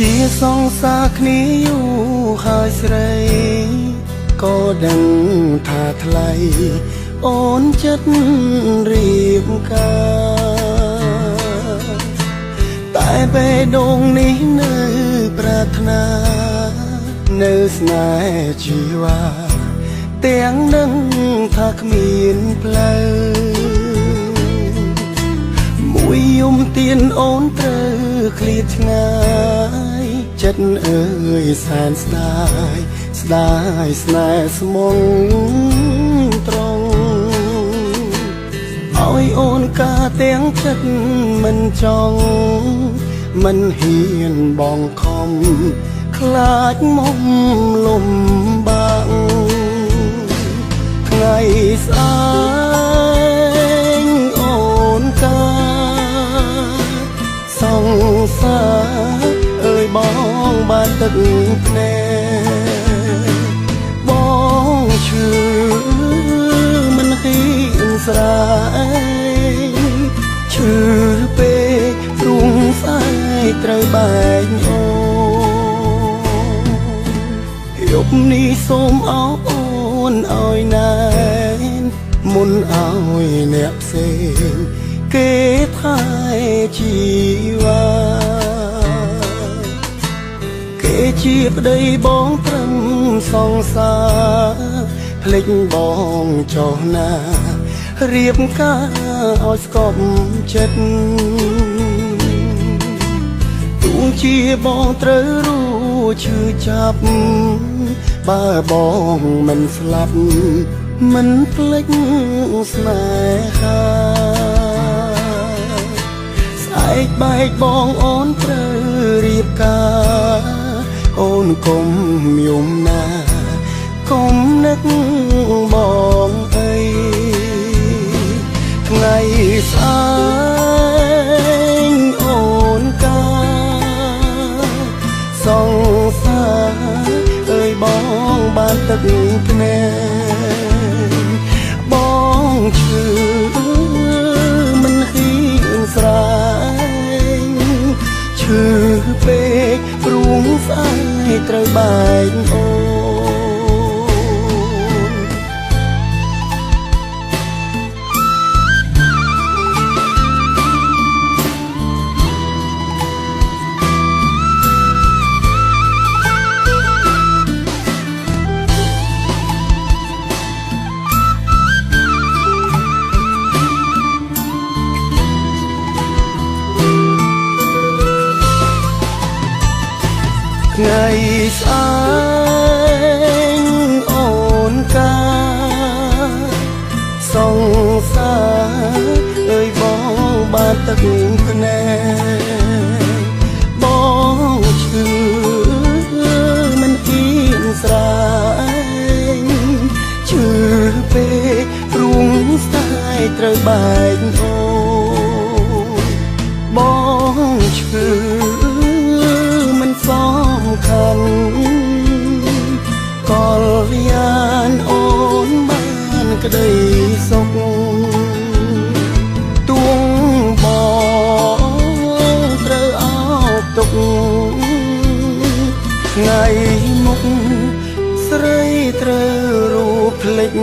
ជាសង្សារគ្នាយូរហើយស្រីក៏ដឹងថាថ្លៃអូនចិត្តរៀបការតែបេះដូងនេះនៅប្រាថ្នានៅស្នេហ៍ជីវ៉ាទាំងនឹងថាគ្មានផ្លូវមួយយំទៀនអូនត្រូវឃ្លាតឆ្ងាយចិត្តអើយសែនស្ដាយស្ដាយស្នេហ៍ស្មងត្រង់ឲ្យអូនការទាំងចិត្តមិនចង់មិនហ៊ានបងខំខ្លាចមុំលំបាក់ថ្ងៃស្អែកអូនការសង្សារអើយបងបានទឹកភ្នែកបងឈឺមិនហ៊ានស្រែកឈឺពេកទ្រូងស្អែកត្រូវបែកអូយប់នេះសូមអរអូនឲ្យណែនមុនឲ្យអ្នកផ្សេងគេថែជីវ៉ាគេជាប្តីបងត្រឹមសង្សារភ្លេចបងចុះណារៀបការឲ្យស្គប់ចិត្តទូងជាបងត្រូវรู้ឈឺចាប់បើបងមិនស្លាប់មិនភ្លេចស្នេហាស្អែកបែកបងអូនត្រូវរៀបការអូនកុំយំណាកុំនឹកបងអីថ្ងៃស្អែកអូនការសង្សារអើយបងបានទឹកភ្នែកបងឈឺមិនហ៊ានស្រែកឈឺពេកព្រួងស្អែកត្រូវបែកអូថ្ងៃស្អែកអូនការសង្សារអើយបងបានទឹកភ្នែកបងឈឺមិនហ៊ានស្រែកឈឺពេកព្រួងស្ដាយត្រូវបែកអូបងឈឺមិនសំខាន់កលយានអូនបានក្តីសុខទួងបងត្រូវអោបទុកថ្ងៃមុខស្រីត្រូវរូបភ្លេច